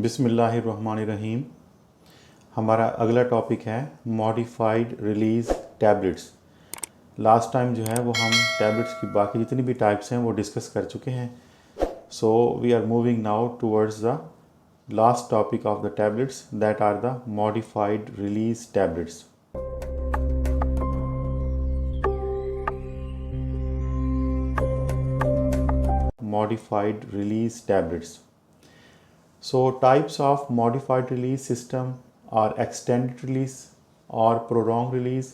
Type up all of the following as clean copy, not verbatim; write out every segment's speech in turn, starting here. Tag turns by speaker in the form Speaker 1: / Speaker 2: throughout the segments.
Speaker 1: बिस्मिल्लाहिर्रहमानिर्रहीम। हमारा अगला टॉपिक है modified release tablets. Last time जो है वो हम टैबलेट्स की बाकी जितनी भी टाइप्स हैं वो डिस्कस कर चुके हैं। So we are moving now towards the last topic of the tablets that are the modified release tablets. Modified release tablets. So types of modified release system are extended release or prolonged release,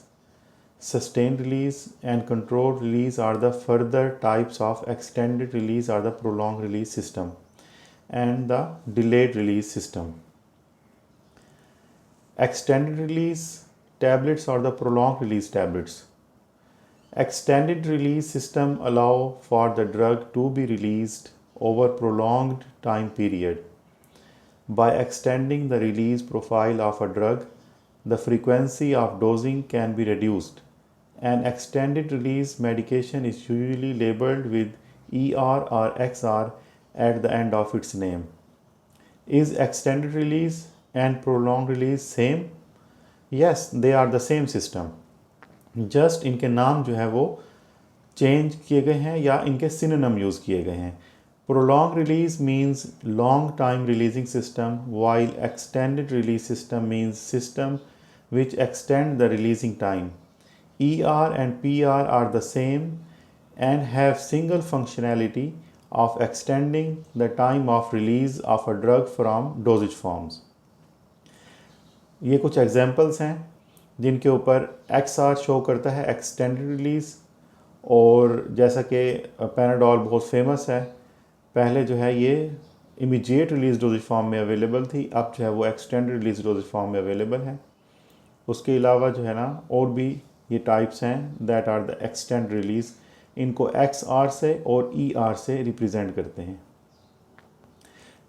Speaker 1: sustained release and controlled release are the further types of extended release or the prolonged release system and the delayed release system. Extended release tablets or the prolonged release tablets. Extended release system allow for the drug to be released over prolonged time period. By extending the release profile of a drug, the frequency of dosing can be reduced. An extended release medication is usually labeled with ER or XR at the end of its name. Is extended release and prolonged release same? Yes, they are the same system. Just इनके नाम जो है वो change किए गए हैं या इनके सिनोनिम यूज़ किए गए हैं। Prolong release means long time releasing system while extended release system means system which extend the releasing time. ER and PR are the same and have single functionality of extending the time of release of a drug from dosage forms. ये कुछ examples हैं जिनके ऊपर XR show करता है extended release, और जैसा कि पैनाडोल बहुत फेमस है, पहले जो है ये इमीडिएट रिलीज़ डोजेज फॉर्म में अवेलेबल थी, अब जो है वो एक्सटेंडेड रिलीज़ डोजेज फॉर्म में अवेलेबल है। उसके अलावा जो है ना और भी ये टाइप्स हैं that are the extend release, इनको XR से और ER से रिप्रेजेंट करते हैं।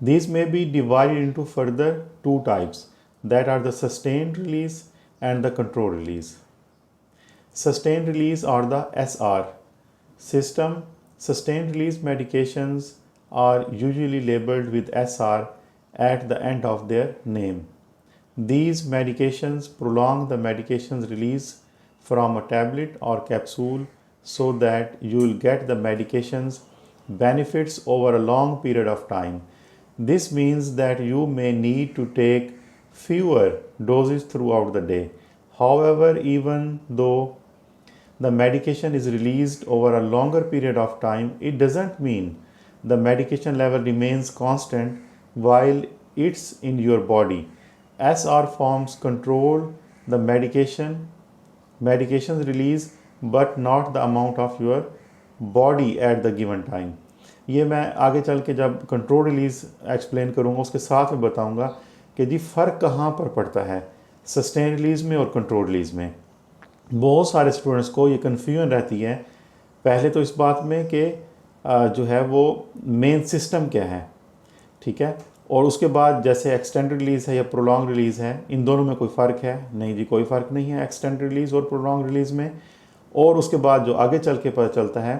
Speaker 1: These may be divided into further two types that are the sustained release and the control release. Sustained release or the SR system. Sustained release medications are usually labeled with SR at the end of their name. These medications prolong the medication's release from a tablet or capsule so that you will get the medication's benefits over a long period of time. This means that you may need to take fewer doses throughout the day. However, even though the medication is released over a longer period of time, it doesn't mean the medication level remains constant while it's in your body. SR forms control the medication's release but not the amount of your body at the given time. ये मैं आगे चल के जब control release explain करूँगा उसके साथ में बताऊँगा कि जी फ़र्क कहाँ पर पड़ता है सस्टेन रिलीज़ में और कंट्रोल रिलीज़ में। बहुत सारे स्टूडेंट्स को ये कन्फ्यूजन रहती है पहले तो इस बात में कि जो है वो मेन सिस्टम क्या है, ठीक है, और उसके बाद जैसे एक्सटेंडेड रिलीज़ है या प्रोलॉन्ग रिलीज़ है, इन दोनों में कोई फ़र्क है? नहीं जी, कोई फ़र्क नहीं है एक्सटेंडेड रिलीज़ और प्रोलॉन्ग रिलीज़ में। और उसके बाद जो आगे चल के पता चलता है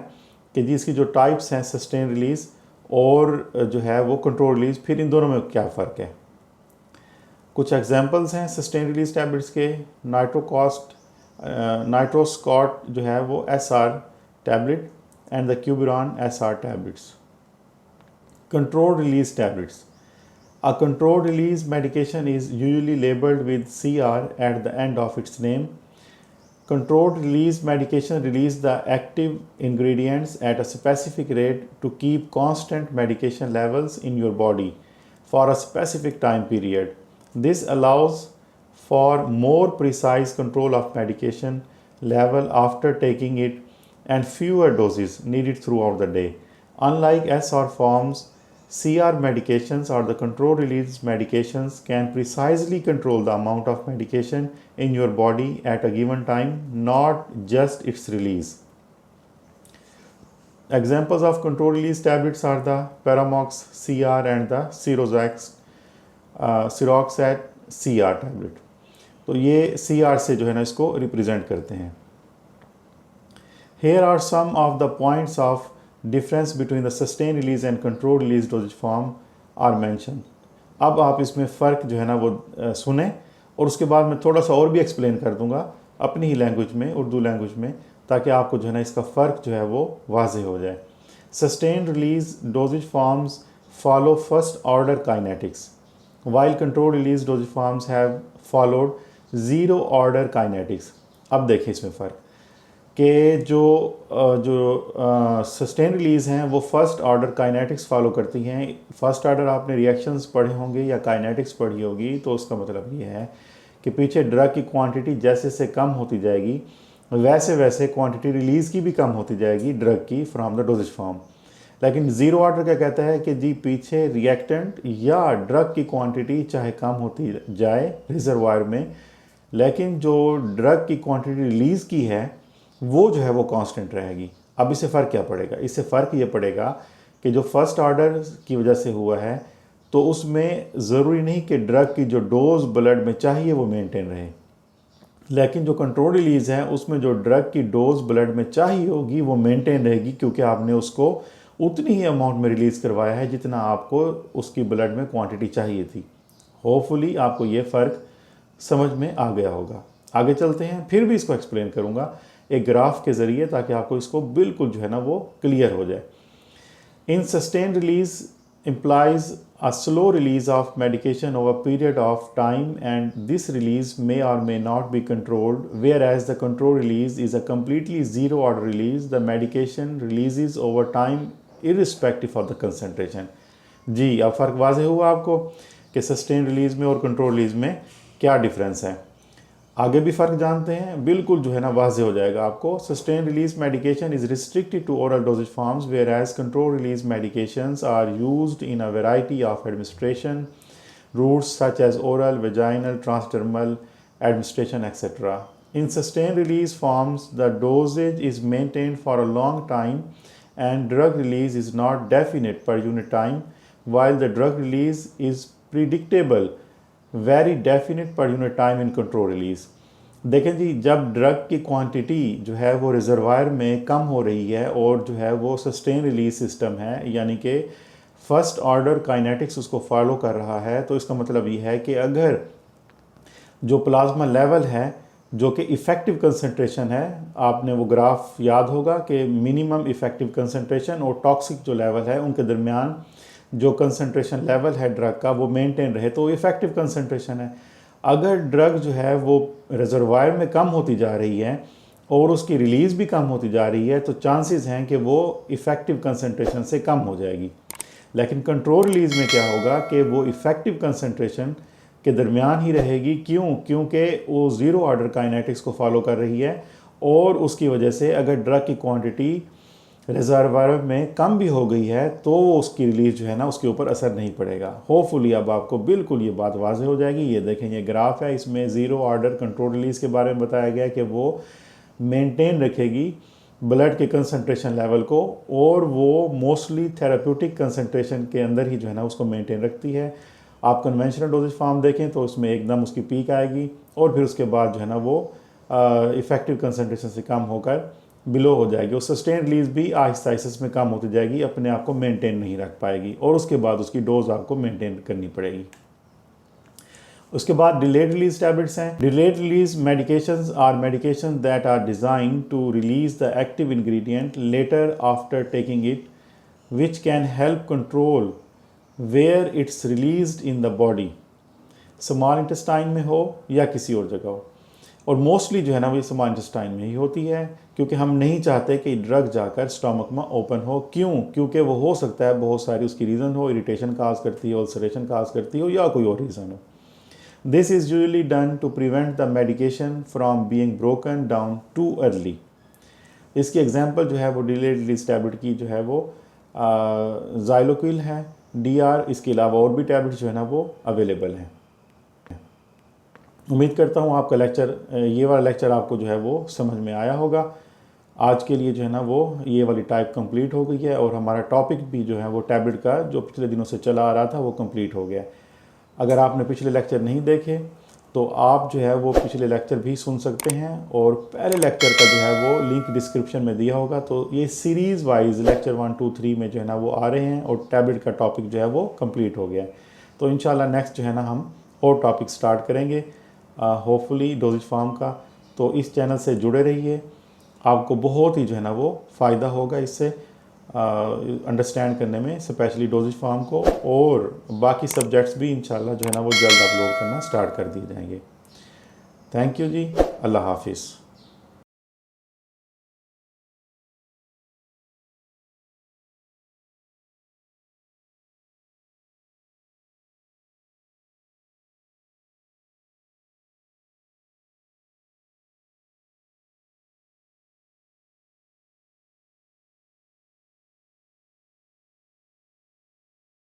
Speaker 1: कि जी इसकी जो टाइप्स हैं सस्टेन रिलीज़ और जो है वो कंट्रोल रिलीज़, फिर इन दोनों में क्या फ़र्क है। कुछ एग्जांपल्स हैं सस्टेन रिलीज टैबलेट्स के। नाइट्रोस्कॉट जो है वो SR टैबलेट एंड द क्यूबिरॉन SR tablets. Control release tablets. A controlled release medication is usually labeled with CR at the end of its name. Controlled release medication release the active ingredients at a specific rate to keep constant medication levels in your body for a specific time period. This allows for more precise control of medication level after taking it and fewer doses needed throughout the day. Unlike SR forms, CR medications or the control release medications can precisely control the amount of medication in your body at a given time, not just its release. Examples of control release tablets are the Paramox CR and the Ciroxat CR tablet. तो ये CR से जो है ना इसको represent करते हैं। Here are some of the points of difference between the sustained release and controlled release dosage form are mentioned. अब आप इसमें फ़र्क जो है ना वो सुने, और उसके बाद मैं थोड़ा सा और भी एक्सप्लेन कर दूंगा अपनी ही लैंग्वेज में, उर्दू लैंग्वेज में, ताकि आपको जो है ना इसका फ़र्क जो है वो वाज़े हो जाए। Sustain release dosage forms follow first order kinetics, while control release dosage forms have followed zero order kinetics. अब देखिए इसमें फ़र्क कि जो सस्टेन रिलीज़ हैं वो फर्स्ट ऑर्डर काइनेटिक्स फॉलो करती हैं। फर्स्ट ऑर्डर आपने रिएक्शंस पढ़े होंगे या काइनेटिक्स पढ़ी होगी, तो उसका मतलब ये है कि पीछे ड्रग की क्वांटिटी जैसे से कम होती जाएगी वैसे वैसे क्वांटिटी रिलीज़ की भी कम होती जाएगी ड्रग की फ्रॉम द डोजेज फॉर्म। लेकिन ज़ीरो ऑर्डर क्या कहता है कि जी पीछे रिएक्टेंट या ड्रग की क्वांटिटी चाहे कम होती जाए रिजर्वायर में, लेकिन जो ड्रग की क्वांटिटी रिलीज़ की है वो जो है वो कांस्टेंट रहेगी। अब इससे फ़र्क क्या पड़ेगा? इससे फ़र्क ये पड़ेगा कि जो फर्स्ट ऑर्डर की वजह से हुआ है तो उसमें ज़रूरी नहीं कि ड्रग की जो डोज ब्लड में चाहिए वो मेंटेन रहे, लेकिन जो कंट्रोल रिलीज़ है उसमें जो ड्रग की डोज ब्लड में चाहिए होगी वो मेंटेन रहेगी, क्योंकि आपने उसको उतनी ही अमाउंट में रिलीज़ करवाया है जितना आपको उसकी ब्लड में क्वांटिटी चाहिए थी। होपफुली आपको ये फ़र्क समझ में आ गया होगा। आगे चलते हैं, फिर भी इसको एक्सप्लेन करूँगा एक ग्राफ के ज़रिए, ताकि आपको इसको बिल्कुल जो है ना वो क्लियर हो जाए। In sustain release implies a slow release of medication over a period of time, and this release may or may not be controlled, whereas the control release is a completely zero order release. The medication releases over time irrespective of the concentration. जी, अब फ़र्क वाज़ेह हुआ आपको कि sustain release में और control release में क्या difference है। आगे भी फ़र्क जानते हैं, बिल्कुल जो है ना वाज़े हो जाएगा आपको। Sustain release medication is restricted to oral dosage forms, whereas control release medications are used in a variety of administration routes such as oral, vaginal, transdermal administration, etc. In sustained release forms, the dosage is maintained for a long time and drug release is not definite per unit time, while the drug release is predictable, very definite per unit time in control release. देखें जी, जब drug की quantity जो है वो reservoir में कम हो रही है और जो है वो सस्टेन रिलीज सिस्टम है, यानी कि फर्स्ट ऑर्डर काइनेटिक्स उसको फॉलो कर रहा है, तो इसका मतलब ये है कि अगर जो प्लाज्मा लेवल है जो कि इफ़ेक्टिव कंसंट्रेशन है, आपने वो ग्राफ याद होगा कि मिनिमम इफ़ेक्टिव कंसंट्रेशन और टॉक्सिक जो लेवल है उनके दरमियान जो कंसंट्रेशन लेवल है ड्रग का वो मेंटेन रहे, तो इफ़ेक्टिव कंसंट्रेशन है। अगर ड्रग जो है वो रिजर्वायर में कम होती जा रही है और उसकी रिलीज़ भी कम होती जा रही है, तो चांसेस हैं कि वो इफ़ेक्टिव कंसंट्रेशन से कम हो जाएगी। लेकिन कंट्रोल रिलीज़ में क्या होगा कि वो इफ़ेक्टिव कंसंट्रेशन के दरमियान ही रहेगी। क्योंकि वो ज़ीरो ऑर्डर काइनेटिक्स को फॉलो कर रही है, और उसकी वजह से अगर ड्रग की क्वांटिटी रिजर्वायर में कम भी हो गई है तो उसकी रिलीज़ जो है ना उसके ऊपर असर नहीं पड़ेगा। होपफुली अब आपको बिल्कुल ये बात वाज़ेह हो जाएगी। ये देखें, ये ग्राफ है, इसमें ज़ीरो ऑर्डर कंट्रोल रिलीज़ के बारे में बताया गया कि वो मेंटेन रखेगी ब्लड के कंसंट्रेशन लेवल को, और वो मोस्टली थेराप्यूटिक कंसंट्रेशन के अंदर ही जो है ना उसको मेंटेन रखती है। आप कन्वेंशनल डोजेज फॉर्म देखें तो उसमें एकदम उसकी पीक आएगी और फिर उसके बाद जो है ना वो इफ़ेक्टिव कंसंट्रेशन से कम होकर बिलो हो जाएगी, और सस्टेन रिलीज भी आहिस्ता आहिस्ता इसमें कम होती जाएगी, अपने आप को मेंटेन नहीं रख पाएगी, और उसके बाद उसकी डोज आपको मेंटेन करनी पड़ेगी। उसके बाद डिलेड रिलीज टैबलेट्स हैं। Delayed release medications are medication that are design to release the active ingredient later after taking it, which can help control where it's released in the body, small intestine में हो या किसी और जगह हो, और mostly जो है ना वो स्मॉल इंटेस्टाइन में ही होती है, क्योंकि हम नहीं चाहते कि ड्रग जाकर स्टमक में ओपन हो। क्योंकि वो हो सकता है बहुत सारी उसकी रीज़न हो, इरिटेशन काज करती हो, अल्सरेशन काज करती हो, या कोई और रीज़न हो। This is usually done to prevent the medication from being broken down too early. इसकी एग्जांपल जो है वो डिलेड रिलीज टैबलेट की जो है वो ज़ाइलोक्विल है, DR, इसके अलावा और भी टैबलेट्स जो है ना वो अवेलेबल हैं। उम्मीद करता हूँ आपका लेक्चर, ये वाला लेक्चर आपको जो है वो समझ में आया होगा। आज के लिए जो है ना वो ये वाली टाइप कंप्लीट हो गई है, और हमारा टॉपिक भी जो है वो टैबलेट का जो पिछले दिनों से चला आ रहा था वो कंप्लीट हो गया। अगर आपने पिछले लेक्चर नहीं देखे तो आप जो है वो पिछले लेक्चर भी सुन सकते हैं, और पहले लेक्चर का जो है वो लिंक डिस्क्रिप्शन में दिया होगा। तो ये सीरीज़ वाइज लेक्चर 1, 2, 3 में जो है ना वो आ रहे हैं, और टैबलेट का टॉपिक जो है वो कंप्लीट हो गया है। तो इंशाल्लाह नेक्स्ट जो है ना हम और टॉपिक स्टार्ट करेंगे होपफुली डोजेज फार्म का। तो इस चैनल से जुड़े रहिए, आपको बहुत ही जो है ना वो फ़ायदा होगा इससे अंडरस्टैंड करने में, स्पेशली डोजेज फार्म को, और बाकी सब्जेक्ट्स भी इंशाल्लाह जो है ना वो जल्द अपलोड करना स्टार्ट कर दिए जाएंगे। थैंक यू जी, अल्लाह हाफिज़।